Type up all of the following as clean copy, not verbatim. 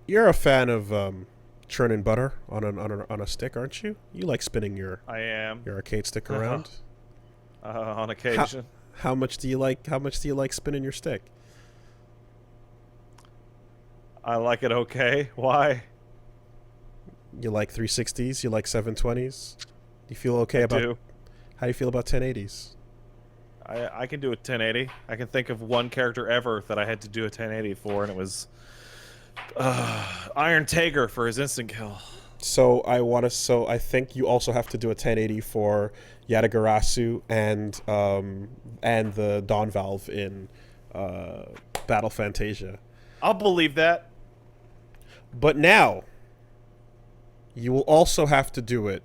You're a fan of churning butter on a stick, aren't you? You like spinning I am. your arcade stick around. On How occasion. how much do you like spinning your stick? I like it okay. Why? You like 360s? You like 720s? Do you feel okay I about do. how do you feel about 1080s? I can do a 1080. I can think of one character ever that I had to do a 1080 for, and it was Iron Tager for his instant kill. So I think you also have to do a 1080 for Yatagarasu and the Dawn Valve in uh, Battle Fantasia. I'll believe that. But now you will also have to do it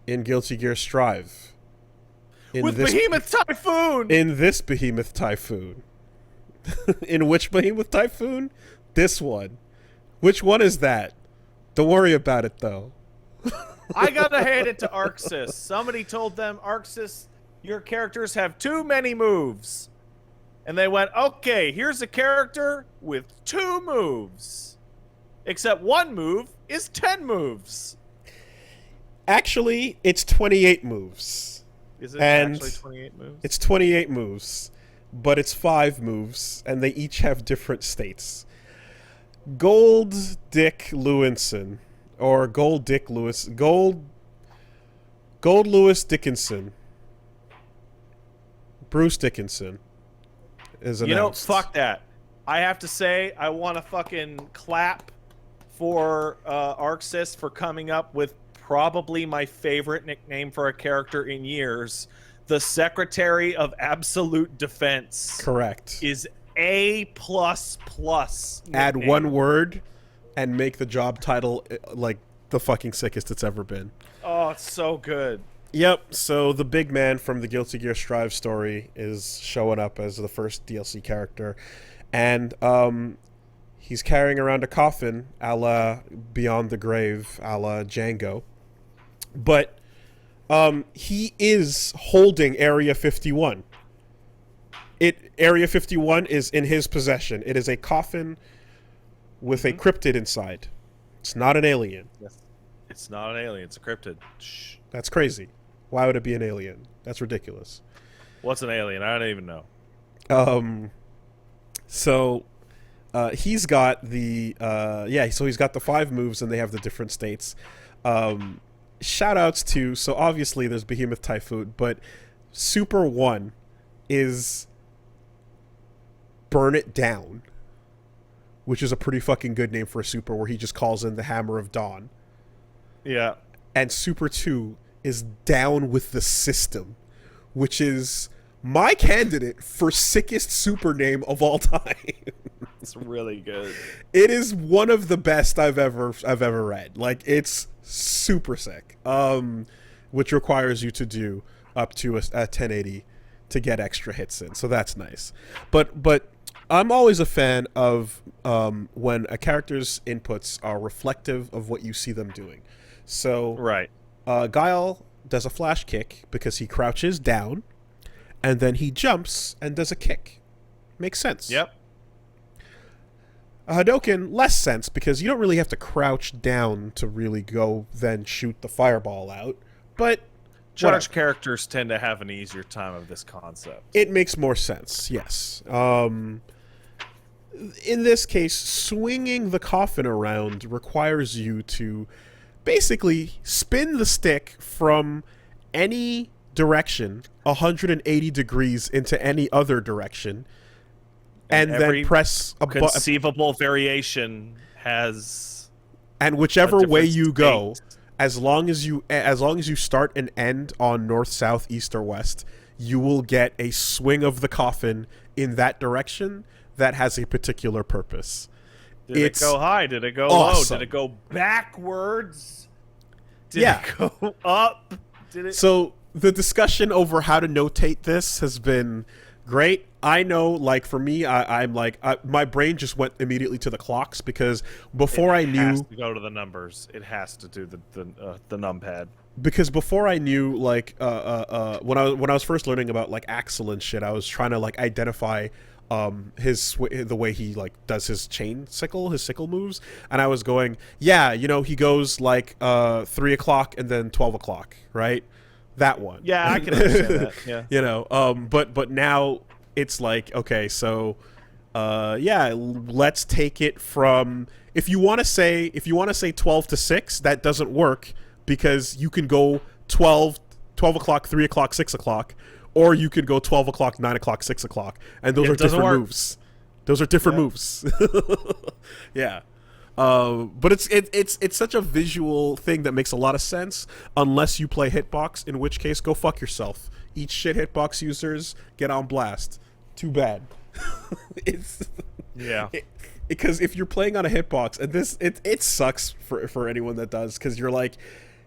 in Guilty Gear Strive. With Behemoth Typhoon! In this Behemoth Typhoon. In which Behemoth Typhoon? This one. Which one is that? Don't worry about it, though. I gotta hand it to Arxis. Somebody told them, Arxis, your characters have too many moves. And they went, okay, here's a character with 2 moves. Except one move is 10 moves. Actually, it's 28 moves. Is it And actually 28 moves? It's 28 moves, but it's 5 moves, and they each have different states. Gold Dick Lewinson, or Gold Dick Lewis, Gold Lewis Dickinson, Bruce Dickinson is announced. Fuck that. I have to say, I want to fucking clap for Arxis for coming up with probably my favorite nickname for a character in years. The Secretary of Absolute Defense. Correct. Is A++. Add nickname. one word and make the job title like the fucking sickest it's ever been. Oh, it's so good. Yep, so the big man from the Guilty Gear Strive story is showing up as the first DLC character. And he's carrying around a coffin a la Beyond the Grave, a la Django. But he is holding Area 51. Area 51 is in his possession. It is a coffin with a cryptid inside. It's not an alien. Yes. It's not an alien. It's a cryptid. Shh. That's crazy. Why would it be an alien? That's ridiculous. What's an alien? I don't even know. So he's got the so he's got the 5 moves and they have the different states. Shout outs to, so obviously there's Behemoth Typhoon, but Super 1 is Burn It Down, which is a pretty fucking good name for a super, where he just calls in the Hammer of Dawn. Yeah. And Super 2 is Down with the System, which is my candidate for sickest super name of all time. It's really good. It is one of the best I've ever read. Like, it's super sick. Which requires you to do up to a 1080 to get extra hits in. So that's nice. But I'm always a fan of when a character's inputs are reflective of what you see them doing. So Right. Guile does a flash kick because he crouches down, and then he jumps and does a kick. Makes sense. Yep. A Hadoken, less sense, because you don't really have to crouch down to really go then shoot the fireball out. But Charged characters tend to have an easier time of this concept. it makes more sense, yes. In this case, swinging the coffin around requires you to basically spin the stick from any direction 180 degrees into any other direction, and then press a button. Conceivable variation has And whichever way different you go, state. as long as you start and end on north, south, east, or west, you will get a swing of the coffin in that direction that has a particular purpose. Did it go high? Did it go awesome. low? Did it go backwards? Did Yeah. it go up? Did it? So the discussion over how to notate this has been great. I know, like, for me, I'm like, my brain just went immediately to the clocks, because before I It has knew, to go to the numbers. It has to do the numpad. because before I knew, like, when I was first learning about like Axel and shit, I was trying to like identify the way he like does his his sickle moves, and I was going, yeah, he goes like 3 o'clock and then 12 o'clock, right? That one. Yeah, I can understand that. Yeah. But now it's like, okay, so yeah, let's take it from, if you want to say 12 to 6, that doesn't work, because you can go 12 o'clock, 3 o'clock, 6 o'clock, or you could go 12 o'clock, 9 o'clock, 6 o'clock, and those are different moves. Those are different moves. Yeah. But it's such a visual thing that makes a lot of sense, unless you play Hitbox, in which case, go fuck yourself. Eat shit, Hitbox users, get on blast. Too bad. Because if you're playing on a Hitbox, and it sucks for anyone that does, because you're like,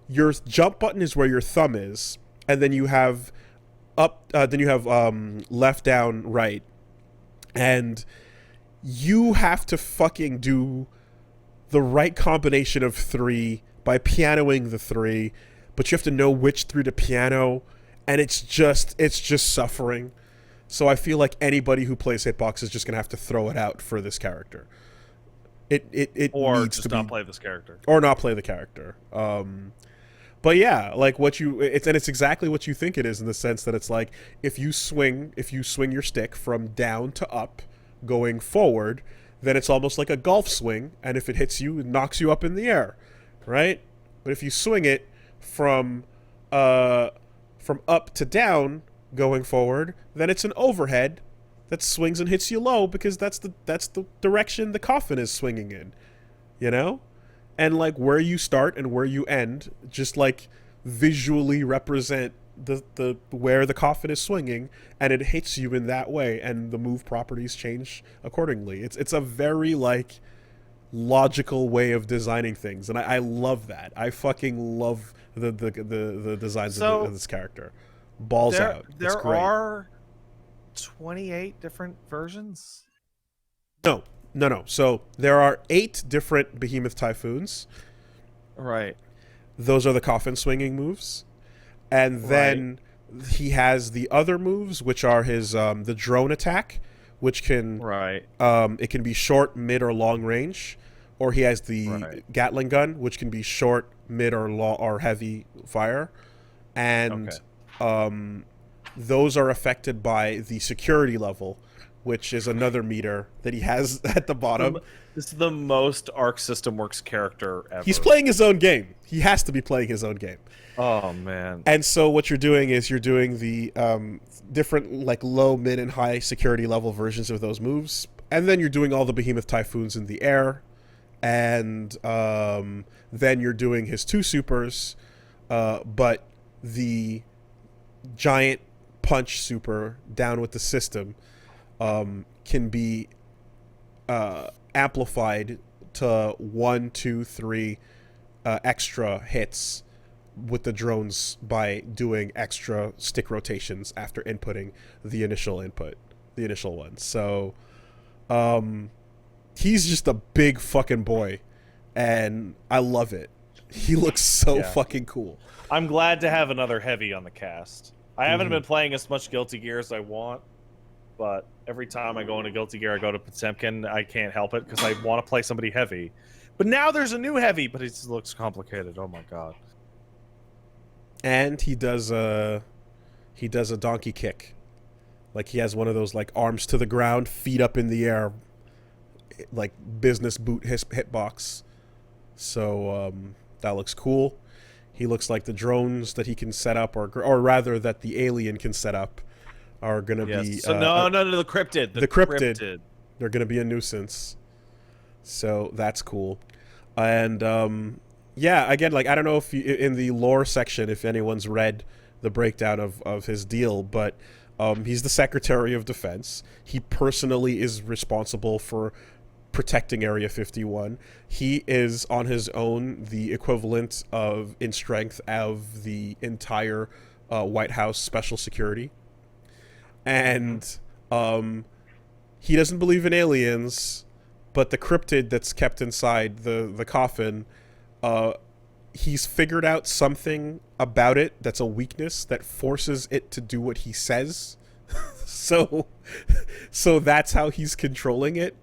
your jump button is where your thumb is, and then you have left, down, right, and you have to fucking do the right combination of 3 by pianoing the 3, but you have to know which 3 to piano, and it's just suffering. So I feel like anybody who plays Hitbox is just gonna have to throw it out for this character. It or needs just to not play this character, or not play the character. But yeah, like it's exactly what you think it is, in the sense that it's like, if you swing your stick from down to up going forward, then it's almost like a golf swing, and if it hits you, it knocks you up in the air, right? But if you swing it from up to down going forward, then it's an overhead that swings and hits you low, because that's the direction the coffin is swinging in, and like where you start and where you end just like visually represent the where the coffin is swinging, and it hits you in that way, and the move properties change accordingly. It's a very like logical way of designing things, and I love that. I fucking love the designs of this character. Balls out. It's there great. are 28 different versions. No. So there are 8 different Behemoth Typhoons. Right. Those are the coffin swinging moves. And then he has the other moves, which are his the drone attack, which can it can be short, mid, or long range, or he has the Gatling gun, which can be short, mid, or long, or heavy fire, and those are affected by the security level, which is another meter that he has at the bottom. This is the most Arc System Works character ever. He's playing his own game. He has to be playing his own game. Oh, man. And so what you're doing is you're doing the different like low, mid, and high security level versions of those moves. And then you're doing all the Behemoth Typhoons in the air. And then you're doing his 2 supers. But the giant punch super down with the system can be amplified to 1, 2, 3 extra hits with the drones by doing extra stick rotations after inputting the initial one. So he's just a big fucking boy, and I love it. He looks so fucking cool. I'm glad to have another heavy on the cast. I haven't been playing as much Guilty Gear as I want, but every time I go into Guilty Gear, I go to Potemkin. I can't help it because I want to play somebody heavy. But now there's a new heavy, but it just looks complicated. Oh my god. And he does a donkey kick. Like he has one of those like arms to the ground, feet up in the air, like business boot hitbox. So that looks cool. He looks like the drones that he can set up, or rather that the alien can set up, are going to be... So no, the cryptid. The cryptid. They're going to be a nuisance. So that's cool. And yeah, again, like I don't know if in the lore section, if anyone's read the breakdown of his deal, but he's the Secretary of Defense. He personally is responsible for protecting Area 51. He is on his own the equivalent of in strength of the entire White House special security. And he doesn't believe in aliens, but the cryptid that's kept inside the coffin, he's figured out something about it that's a weakness that forces it to do what he says So so that's how he's controlling it,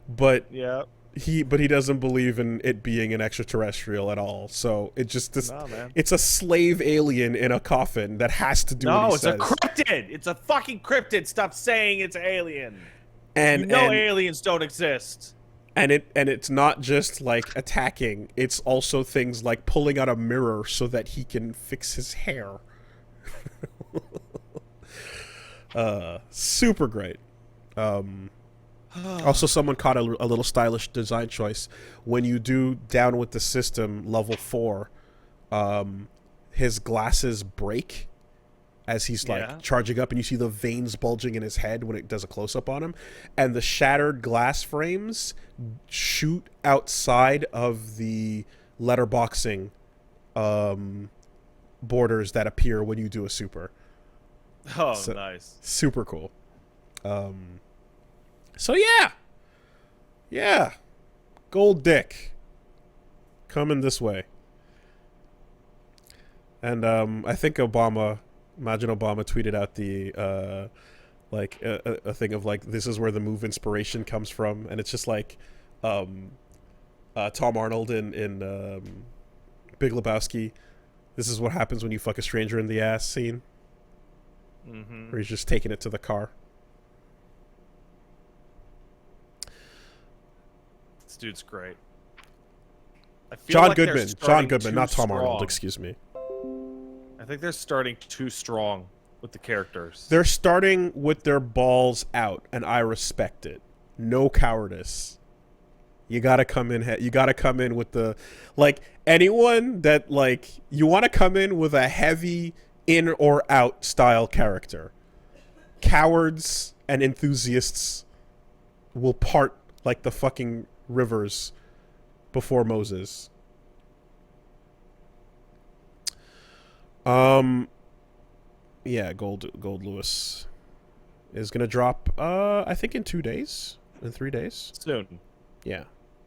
but Yeah. he doesn't believe in it being an extraterrestrial at all. So it just this No, man. it's a slave alien in a coffin that has to do what he No, it's a says. cryptid. It's a fucking cryptid. Stop saying it's alien. And You know aliens don't exist. and it's not just like attacking, it's also things like pulling out a mirror so that he can fix his hair. Super great. Also, someone caught a little stylish design choice. When you do Down with the System level 4, his glasses break as he's like charging up, and you see the veins bulging in his head when it does a close-up on him, and the shattered glass frames shoot outside of the letterboxing borders that appear when you do a super. Oh, So, nice. super cool. So yeah, Gold Dick coming this way. And I think Imagine Obama tweeted out the like a thing of like, this is where the move inspiration comes from, and it's just like Tom Arnold in Big Lebowski. This is what happens when you fuck a stranger in the ass scene, where he's just taking it to the car. This dude's great. I feel John like they're Goodman, starting not Tom strong. Arnold. Excuse me. I think they're starting too strong with the characters. They're starting with their balls out, and I respect it. No cowardice. You gotta come in. You gotta come in with the, like, anyone that, like, you want to come in with a heavy in or out style character. Cowards and enthusiasts will part like the fucking rivers before Moses. Yeah, Gold Lewis is gonna drop I think in 2 days, in 3 days. Soon. Yeah.